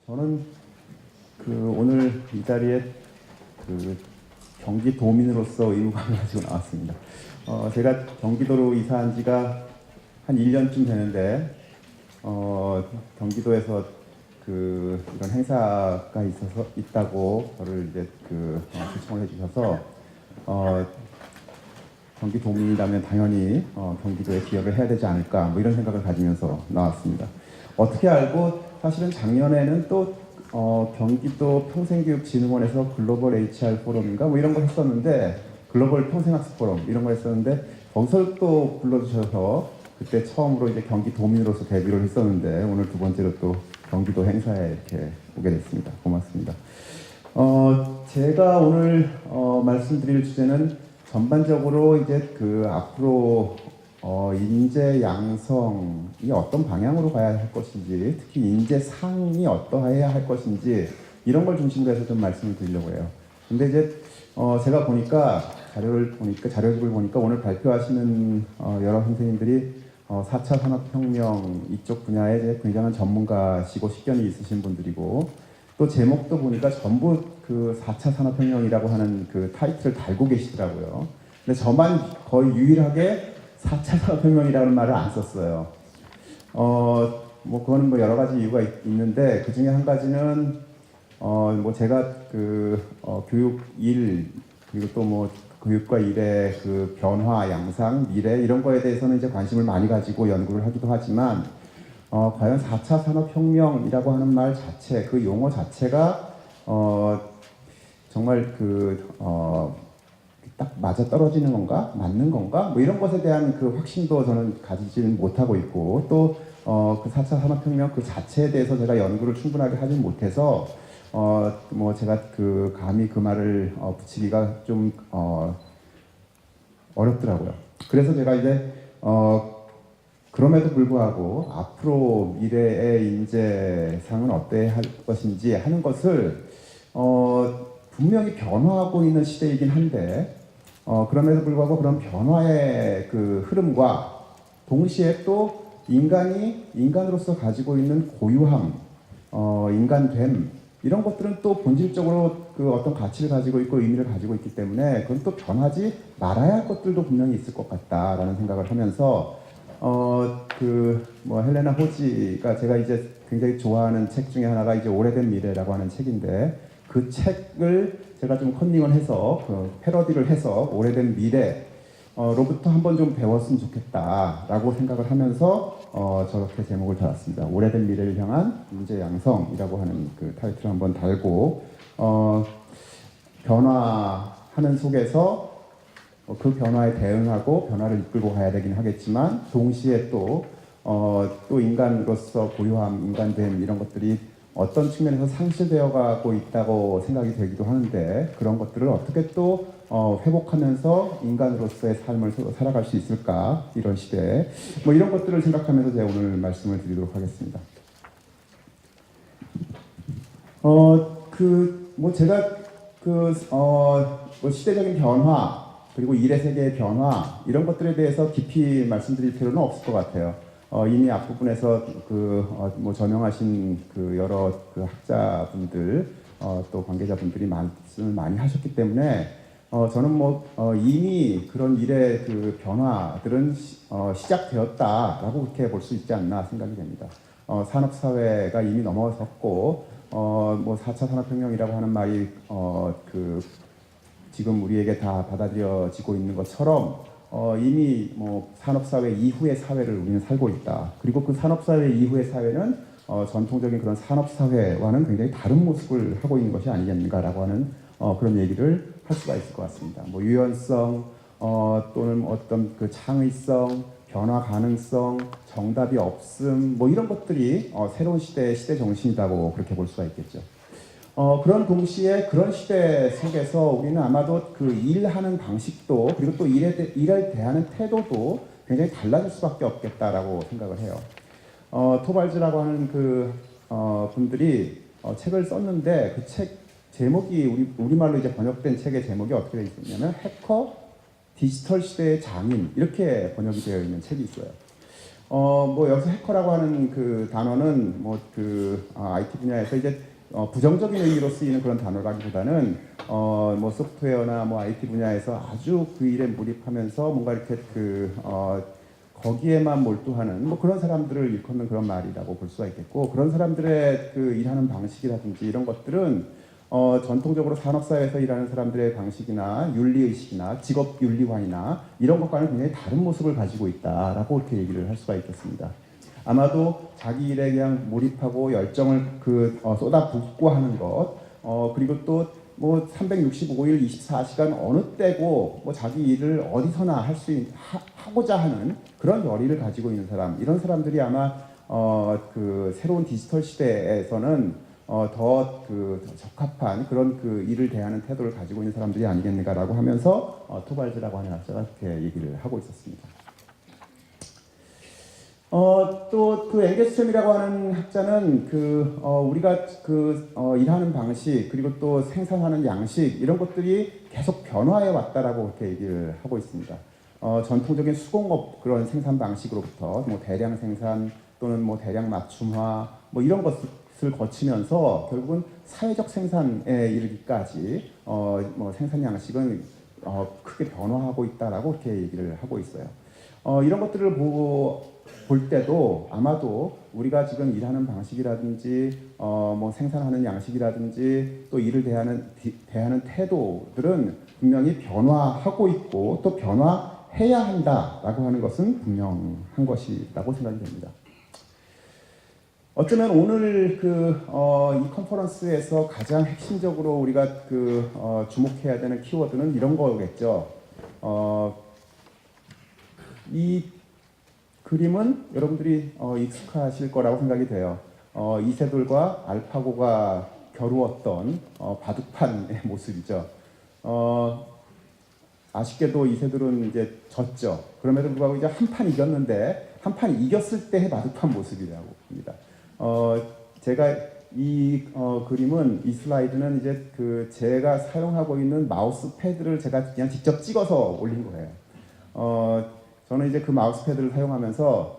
저는 오늘 이 자리에 경기도민으로서 의무감을 가지고 나왔습니다. 제가 경기도로 이사한 지가 한 1년쯤 되는데 경기도에서 이런 행사가 있다고 저를 이제 초청을 해주셔서 경기도민이라면 당연히 경기도에 기여를 해야 되지 않을까 뭐 이런 생각을 가지면서 나왔습니다. 어떻게 알고 사실은 작년에는 또 경기도 평생교육진흥원에서 글로벌 HR 포럼인가 뭐 이런 걸 했었는데, 글로벌 평생학습 포럼 이런 걸 했었는데 거기서 또 불러주셔서 그때 처음으로 이제 경기도민으로서 데뷔를 했었는데, 오늘 두 번째로 또 경기도 행사에 이렇게 오게 됐습니다. 고맙습니다. 제가 오늘 말씀드릴 주제는 전반적으로 이제 앞으로 인재 양성이 어떤 방향으로 가야 할 것인지, 특히 인재상이 어떠해야 할 것인지 이런 걸 중심으로 해서 좀 말씀을 드리려고 해요. 근데 이제 제가 보니까 자료집을 보니까 오늘 발표하시는 여러 선생님들이 4차 산업혁명 이쪽 분야에 이제 굉장한 전문가시고 식견이 있으신 분들이고, 또 제목도 보니까 전부 4차 산업혁명이라고 하는 타이틀을 달고 계시더라고요. 근데 저만 거의 유일하게 4차 산업혁명이라는 말을 안 썼어요. 뭐 그거는 뭐 여러 가지 이유가 있는데, 그 중에 한 가지는 뭐 제가 교육 일, 그리고 또 뭐 교육과 일의 변화, 양상, 미래 이런 거에 대해서는 이제 관심을 많이 가지고 연구를 하기도 하지만, 과연 4차 산업혁명이라고 하는 말 자체, 그 용어 자체가 정말 딱 맞아떨어지는 건가? 맞는 건가? 뭐 이런 것에 대한 확신도 저는 가지지는 못하고 있고, 또 4차 산업혁명 그 자체에 대해서 제가 연구를 충분하게 하지 못해서 뭐 제가 감히 그 말을 붙이기가 좀 어렵더라고요. 그래서 제가 이제 그럼에도 불구하고 앞으로 미래의 인재상은 어때야 할 것인지 하는 것을 분명히 변화하고 있는 시대이긴 한데, 그럼에도 불구하고 그런 변화의 흐름과 동시에 또 인간으로서 가지고 있는 고유함, 인간됨, 이런 것들은 또 본질적으로 어떤 가치를 가지고 있고 의미를 가지고 있기 때문에 그건 또 변하지 말아야 할 것들도 분명히 있을 것 같다라는 생각을 하면서, 뭐 헬레나 호지가 제가 이제 굉장히 좋아하는 책 중에 하나가 이제 오래된 미래라고 하는 책인데, 그 책을 제가 좀 컨닝을 해서 패러디를 해서 오래된 미래로부터 한번 좀 배웠으면 좋겠다라고 생각을 하면서 저렇게 제목을 달았습니다. 오래된 미래를 향한 인재 양성이라고 하는 타이틀을 한번 달고, 변화하는 속에서 그 변화에 대응하고 변화를 이끌고 가야 되긴 하겠지만, 동시에 또 인간으로서 고유함, 인간됨 이런 것들이 어떤 측면에서 상실되어 가고 있다고 생각이 되기도 하는데, 그런 것들을 어떻게 또 회복하면서 인간으로서의 삶을 살아갈 수 있을까, 이런 시대에 뭐 이런 것들을 생각하면서 제가 오늘 말씀을 드리도록 하겠습니다. 뭐 제가 뭐 시대적인 변화, 그리고 일의 세계의 변화 이런 것들에 대해서 깊이 말씀드릴 필요는 없을 것 같아요. 이미 앞부분에서 뭐 전형하신 여러 학자분들, 또 관계자분들이 말씀을 많이 하셨기 때문에 저는 뭐 이미 그런 일의 변화들은 시작되었다라고 그렇게 볼 수 있지 않나 생각이 됩니다. 산업사회가 이미 넘어섰고, 뭐 4차 산업혁명이라고 하는 말이 지금 우리에게 다 받아들여지고 있는 것처럼 이미 뭐 산업사회 이후의 사회를 우리는 살고 있다. 그리고 그 산업사회 이후의 사회는 전통적인 그런 산업사회와는 굉장히 다른 모습을 하고 있는 것이 아니겠는가라고 하는 그런 얘기를 할 수가 있을 것 같습니다. 뭐 유연성, 또는 어떤 창의성, 변화 가능성, 정답이 없음, 뭐 이런 것들이 새로운 시대의 시대 정신이라고 그렇게 볼 수가 있겠죠. 그런 동시에 그런 시대 속에서 우리는 아마도 일하는 방식도, 그리고 또 일에 대하는 태도도 굉장히 달라질 수밖에 없겠다라고 생각을 해요. 토발즈라고 하는 분들이 책을 썼는데, 그 책 제목이 우리말로 이제 번역된 책의 제목이 어떻게 되어 있냐면 해커 디지털 시대의 장인, 이렇게 번역이 되어 있는 책이 있어요. 뭐 여기서 해커라고 하는 그 단어는 뭐 그 IT 분야에서 이제 부정적인 의미로 쓰이는 그런 단어라기보다는 뭐 소프트웨어나 뭐 IT 분야에서 아주 그 일에 몰입하면서 뭔가 이렇게 거기에만 몰두하는 뭐 그런 사람들을 일컫는 그런 말이라고 볼 수가 있겠고, 그런 사람들의 그 일하는 방식이라든지 이런 것들은 전통적으로 산업사회에서 일하는 사람들의 방식이나 윤리의식이나 직업윤리관이나 이런 것과는 굉장히 다른 모습을 가지고 있다라고 이렇게 얘기를 할 수가 있겠습니다. 아마도 자기 일에 그냥 몰입하고 열정을 쏟아붓고 하는 것, 그리고 또 뭐 365일 24시간 어느 때고 뭐 자기 일을 어디서나 하고자 하는 그런 열의를 가지고 있는 사람, 이런 사람들이 아마 그 새로운 디지털 시대에서는 더 적합한 그런 그 일을 대하는 태도를 가지고 있는 사람들이 아니겠는가라고 하면서 토발즈라고 하는 학자가 그렇게 얘기를 하고 있었습니다. 또 그 앵게스점이라고 하는 학자는 우리가 일하는 방식, 그리고 또 생산하는 양식, 이런 것들이 계속 변화해 왔다라고 이렇게 얘기를 하고 있습니다. 전통적인 수공업 그런 생산 방식으로부터 뭐 대량 생산 또는 뭐 대량 맞춤화 뭐 이런 것을 거치면서 결국은 사회적 생산에 이르기까지 뭐 생산 양식은 크게 변화하고 있다라고 이렇게 얘기를 하고 있어요. 이런 것들을 볼 때도 아마도 우리가 지금 일하는 방식이라든지 뭐 생산하는 양식이라든지 또 일을 대하는 태도들은 분명히 변화하고 있고 또 변화해야 한다라고 하는 것은 분명한 것이라고 생각이 됩니다. 어쩌면 오늘 이 컨퍼런스에서 가장 핵심적으로 우리가 주목해야 되는 키워드는 이런 거겠죠. 이 그림은 여러분들이 익숙하실 거라고 생각이 돼요. 이세돌과 알파고가 겨루었던 바둑판의 모습이죠. 아쉽게도 이세돌은 이제 졌죠. 그럼에도 불구하고 이제 한 판 이겼는데 한 판 이겼을 때의 바둑판 모습이라고 봅니다. 제가 이 그림은, 이 슬라이드는 이제 제가 사용하고 있는 마우스 패드를 제가 그냥 직접 찍어서 올린 거예요. 저는 이제 그 마우스 패드를 사용하면서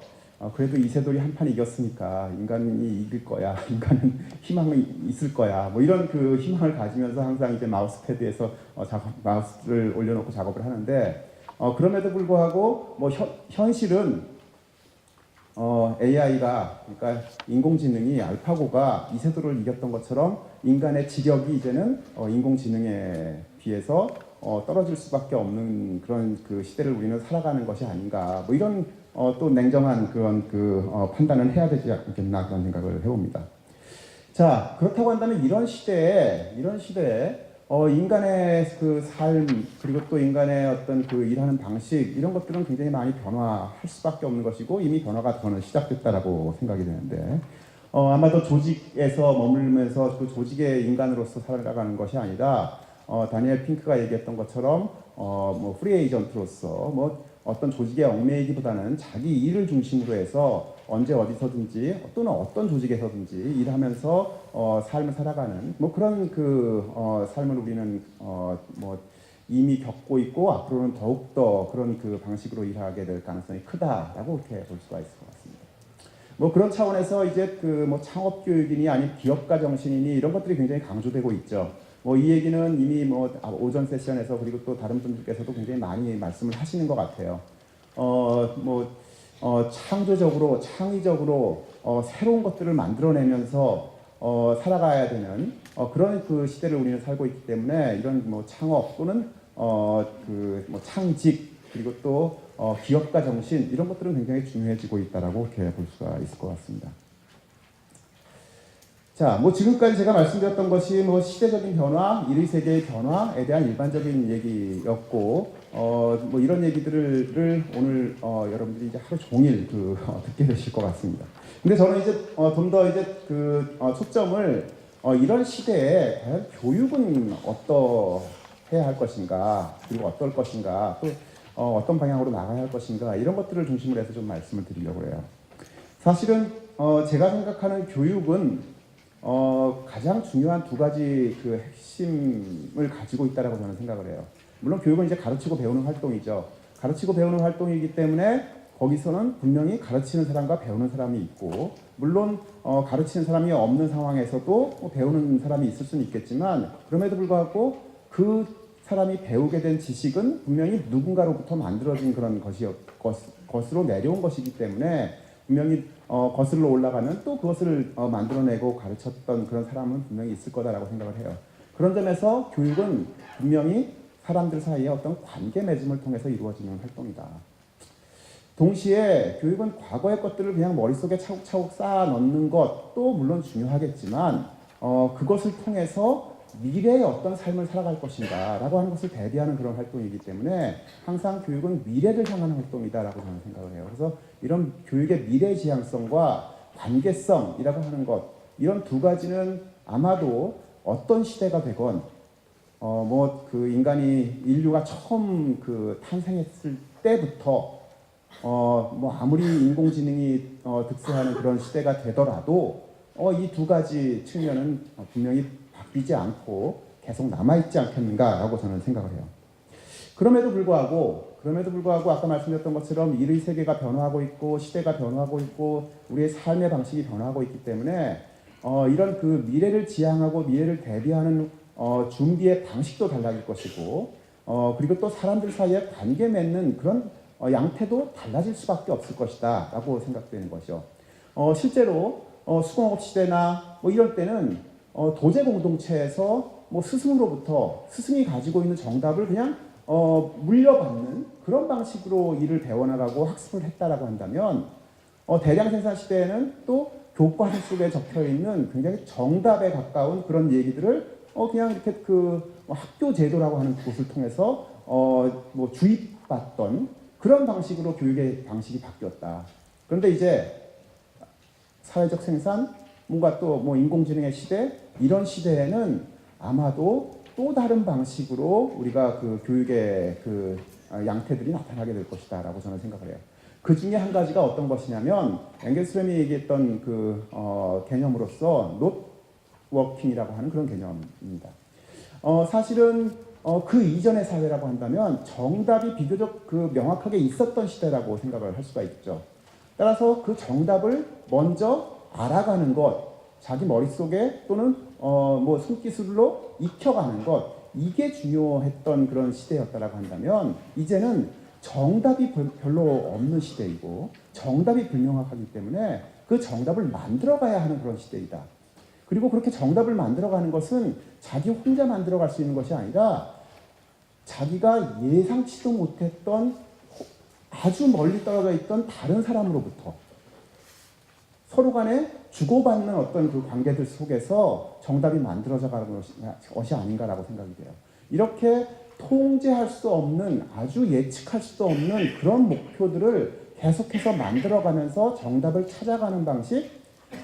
그래도 이세돌이 한 판 이겼으니까 인간이 이길 거야, 인간은 희망이 있을 거야, 뭐 이런 희망을 가지면서 항상 이제 마우스 패드에서 마우스를 올려놓고 작업을 하는데, 그럼에도 불구하고 뭐 현실은 AI가, 그러니까 인공지능이 알파고가 이세돌을 이겼던 것처럼 인간의 지력이 이제는 인공지능에 비해서 떨어질 수밖에 없는 그런 시대를 우리는 살아가는 것이 아닌가, 뭐 이런 또 냉정한 그런 판단을 해야 되지 않겠나 그런 생각을 해봅니다. 자, 그렇다고 한다면 이런 시대에 인간의 삶, 그리고 또 인간의 어떤 일하는 방식, 이런 것들은 굉장히 많이 변화할 수밖에 없는 것이고 이미 변화가 저는 시작됐다라고 생각이 되는데, 아마도 조직에서 머물면서 그 조직의 인간으로서 살아가는 것이 아니라 다니엘 핑크가 얘기했던 것처럼 뭐 프리 에이전트로서 뭐 어떤 조직에 얽매이기보다는 자기 일을 중심으로 해서 언제 어디서든지 또는 어떤 조직에서든지 일하면서 삶을 살아가는 뭐 그런 삶을 우리는 뭐 이미 겪고 있고 앞으로는 더욱더 그런 방식으로 일하게 될 가능성이 크다라고 이렇게 볼 수가 있을 것 같습니다. 뭐 그런 차원에서 이제 뭐 창업 교육이니 아니면 기업가 정신이니 이런 것들이 굉장히 강조되고 있죠. 뭐 이 얘기는 이미 뭐 오전 세션에서 그리고 또 다른 분들께서도 굉장히 많이 말씀을 하시는 것 같아요. 창조적으로, 창의적으로 새로운 것들을 만들어내면서 살아가야 되는 그런 시대를 우리는 살고 있기 때문에 이런 뭐 창업 또는 뭐 창직, 그리고 또 기업가 정신, 이런 것들은 굉장히 중요해지고 있다라고 이렇게 볼 수가 있을 것 같습니다. 자, 뭐 지금까지 제가 말씀드렸던 것이 뭐 시대적인 변화, 일의 세계의 변화에 대한 일반적인 얘기였고, 뭐 이런 얘기들을 오늘 여러분들이 이제 하루 종일 듣게 되실 것 같습니다. 근데 저는 이제 좀 더 이제 초점을 이런 시대에 과연 교육은 어떠해야 할 것인가, 그리고 어떨 것인가, 또 어떤 방향으로 나가야 할 것인가, 이런 것들을 중심으로 해서 좀 말씀을 드리려고 해요. 사실은 제가 생각하는 교육은 가장 중요한 두 가지 핵심을 가지고 있다라고 저는 생각을 해요. 물론 교육은 이제 가르치고 배우는 활동이죠. 가르치고 배우는 활동이기 때문에 거기서는 분명히 가르치는 사람과 배우는 사람이 있고, 물론 가르치는 사람이 없는 상황에서도 배우는 사람이 있을 수는 있겠지만, 그럼에도 불구하고 그 사람이 배우게 된 지식은 분명히 누군가로부터 만들어진 그런 것으로 내려온 것이기 때문에 분명히 거슬러 올라가면 또 그것을 만들어내고 가르쳤던 그런 사람은 분명히 있을 거다라고 생각을 해요. 그런 점에서 교육은 분명히 사람들 사이에 어떤 관계 맺음을 통해서 이루어지는 활동이다. 동시에 교육은 과거의 것들을 그냥 머릿속에 차곡차곡 쌓아 넣는 것도 물론 중요하겠지만 그것을 통해서 미래의 어떤 삶을 살아갈 것인가 라고 하는 것을 대비하는 그런 활동이기 때문에 항상 교육은 미래를 향하는 활동이다 라고 저는 생각을 해요. 그래서 이런 교육의 미래지향성과 관계성이라고 하는 것, 이런 두 가지는 아마도 어떤 시대가 되건 그 인류가 처음 탄생했을 때부터 아무리 인공지능이 득세하는 그런 시대가 되더라도 이 두 가지 측면은 분명히 바뀌지 않고 계속 남아있지 않겠는가라고 저는 생각을 해요. 그럼에도 불구하고 아까 말씀드렸던 것처럼 일의 세계가 변화하고 있고 시대가 변화하고 있고 우리의 삶의 방식이 변화하고 있기 때문에 이런 그 미래를 지향하고 미래를 대비하는 준비의 방식도 달라질 것이고 그리고 또 사람들 사이에 관계 맺는 그런 양태도 달라질 수밖에 없을 것이다 라고 생각되는 것이죠. 실제로 수공업 시대나 이럴 때는 도제 공동체에서 스승이 가지고 있는 정답을 그냥 물려받는 그런 방식으로 일을 배워나가고 학습을 했다라고 한다면 대량 생산 시대에는 또 교과서 속에 적혀있는 굉장히 정답에 가까운 그런 얘기들을 그냥 이렇게 학교 제도라고 하는 곳을 통해서 주입받던 그런 방식으로 교육의 방식이 바뀌었다. 그런데 이제 사회적 생산, 뭔가 또 인공지능의 시대, 이런 시대에는 아마도 또 다른 방식으로 우리가 교육의 양태들이 나타나게 될 것이다 라고 저는 생각을 해요. 그 중에 한 가지가 어떤 것이냐면 앵겔스램이 얘기했던 개념으로서 롯워킹이라고 하는 그런 개념입니다. 사실은 그 이전의 사회라고 한다면 정답이 비교적 명확하게 있었던 시대라고 생각을 할 수가 있죠. 따라서 그 정답을 먼저 알아가는 것, 자기 머릿속에 또는 손기술로 익혀가는 것, 이게 중요했던 그런 시대였다라고 한다면 이제는 정답이 별로 없는 시대이고 정답이 불명확하기 때문에 그 정답을 만들어가야 하는 그런 시대이다. 그리고 그렇게 정답을 만들어가는 것은 자기 혼자 만들어갈 수 있는 것이 아니라 자기가 예상치도 못했던 아주 멀리 떨어져 있던 다른 사람으로부터 서로 간에 주고받는 어떤 그 관계들 속에서 정답이 만들어져 가는 것이 아닌가라고 생각이 돼요. 이렇게 통제할 수 없는, 아주 예측할 수도 없는 그런 목표들을 계속해서 만들어가면서 정답을 찾아가는 방식,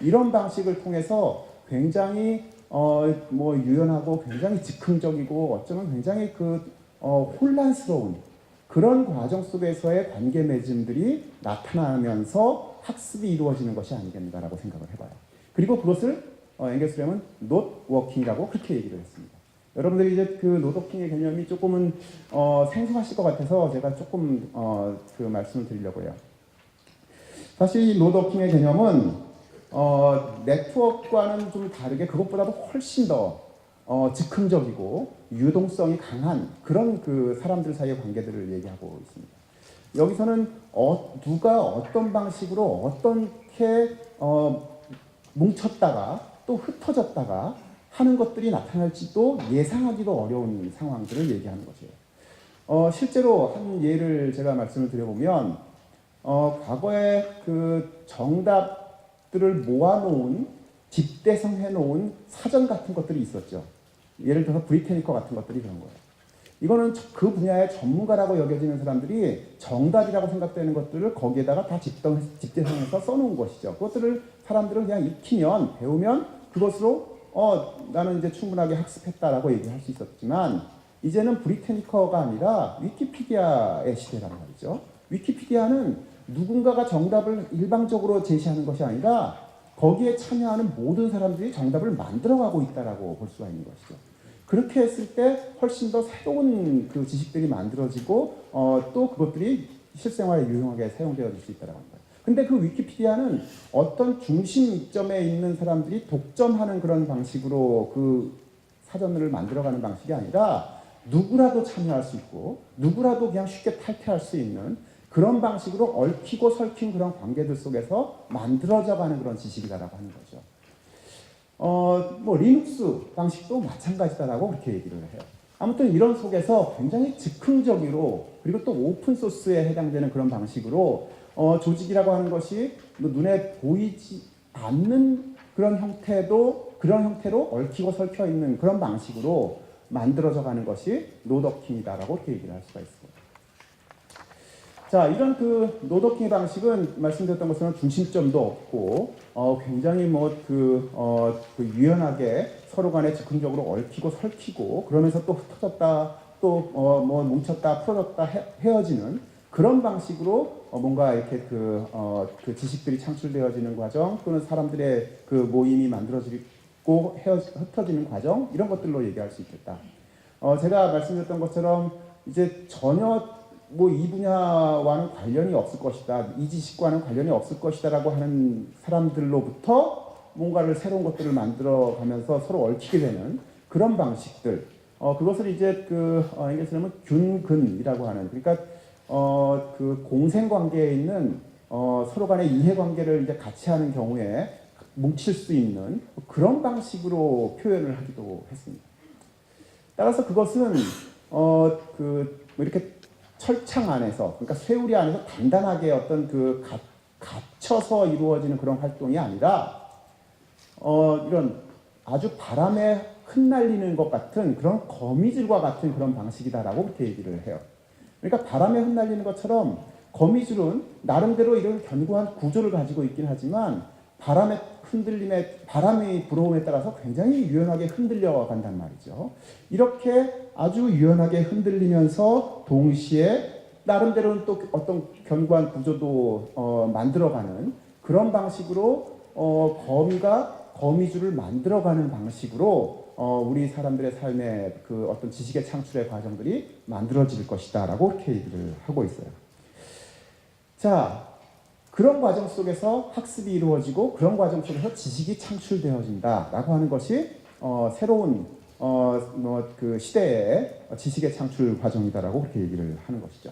이런 방식을 통해서 굉장히 유연하고 굉장히 즉흥적이고 어쩌면 굉장히 혼란스러운 그런 과정 속에서의 관계 맺음들이 나타나면서 학습이 이루어지는 것이 아니겠는가라고 생각을 해봐요. 그리고 그것을 앵겔스램은 롯워킹이라고 그렇게 얘기를 했습니다. 여러분들이 이제 롯워킹의 개념이 조금은 생소하실 것 같아서 제가 조금 말씀을 드리려고 해요. 사실 이 롯워킹의 개념은 네트워크와는 좀 다르게 그것보다도 훨씬 더 즉흥적이고 유동성이 강한 그런 사람들 사이의 관계들을 얘기하고 있습니다. 여기서는 누가 어떤 방식으로 어떻게 뭉쳤다가 또 흩어졌다가 하는 것들이 나타날지도 예상하기도 어려운 상황들을 얘기하는 것이에요. 실제로 한 예를 제가 말씀을 드려보면 과거에 정답들을 모아놓은 집대성해놓은 사전 같은 것들이 있었죠. 예를 들어서 브리테니커 같은 것들이 그런 거예요. 이거는 그 분야의 전문가라고 여겨지는 사람들이 정답이라고 생각되는 것들을 거기에다가 다 집대성해서 써놓은 것이죠. 그것들을 사람들은 그냥 익히면, 배우면 그것으로 나는 이제 충분하게 학습했다라고 얘기할 수 있었지만 이제는 브리테니커가 아니라 위키피디아의 시대란 말이죠. 위키피디아는 누군가가 정답을 일방적으로 제시하는 것이 아니라 거기에 참여하는 모든 사람들이 정답을 만들어가고 있다라고 볼 수가 있는 것이죠. 그렇게 했을 때 훨씬 더 새로운 지식들이 만들어지고 또 그것들이 실생활에 유용하게 사용되어질 수 있다고 합니다. 근데 그 위키피디아는 어떤 중심점에 있는 사람들이 독점하는 그런 방식으로 그 사전을 만들어가는 방식이 아니라 누구라도 참여할 수 있고 누구라도 그냥 쉽게 탈퇴할 수 있는 그런 방식으로 얽히고 설킨 그런 관계들 속에서 만들어져가는 그런 지식이다라고 하는 거죠. 뭐 리눅스 방식도 마찬가지다라고 그렇게 얘기를 해요. 아무튼 이런 속에서 굉장히 즉흥적으로 그리고 또 오픈 소스에 해당되는 그런 방식으로 조직이라고 하는 것이 눈에 보이지 않는 그런 형태로 얽히고 설켜 있는 그런 방식으로 만들어져 가는 것이 노더킹이다라고 이렇게 얘기를 할 수가 있습니다. 자, 이런 그 노더킹 방식은 말씀드렸던 것처럼 중심점도 없고 굉장히 유연하게 서로 간에 즉흥적으로 얽히고 설키고 그러면서 또 흩어졌다 또 뭉쳤다 풀어졌다 헤어지는 그런 방식으로 뭔가 이렇게 그 지식들이 창출되어지는 과정 또는 사람들의 그 모임이 만들어지고 흩어지는 과정 이런 것들로 얘기할 수 있겠다. 제가 말씀드렸던 것처럼 이제 전혀 이 분야와는 관련이 없을 것이다. 이 지식과는 관련이 없을 것이다라고 하는 사람들로부터 뭔가를 새로운 것들을 만들어 가면서 서로 얽히게 되는 그런 방식들. 그것을 이제 인gl에서 하면 균근이라고 하는 그러니까 그 공생 관계에 있는 서로 간의 이해 관계를 이제 같이 하는 경우에 뭉칠 수 있는 그런 방식으로 표현을 하기도 했습니다. 따라서 그것은 이렇게 철창 안에서 그러니까 쇠우리 안에서 단단하게 어떤 갇혀서 이루어지는 그런 활동이 아니라 이런 아주 바람에 흩날리는 것 같은 그런 거미줄과 같은 그런 방식이다라고 그렇게 얘기를 해요. 그러니까 바람에 흩날리는 것처럼 거미줄은 나름대로 이런 견고한 구조를 가지고 있긴 하지만 바람의 불어옴에 따라서 굉장히 유연하게 흔들려 간단 말이죠. 이렇게 아주 유연하게 흔들리면서 동시에 나름대로는 또 어떤 견고한 구조도 만들어가는 그런 방식으로 거미줄을 만들어가는 방식으로 우리 사람들의 삶의 그 어떤 지식의 창출의 과정들이 만들어질 것이다라고 이렇게 얘기를 하고 있어요. 자. 그런 과정 속에서 학습이 이루어지고 그런 과정 속에서 지식이 창출되어진다라고 하는 것이 새로운 그 시대의 지식의 창출 과정이다라고 그렇게 얘기를 하는 것이죠.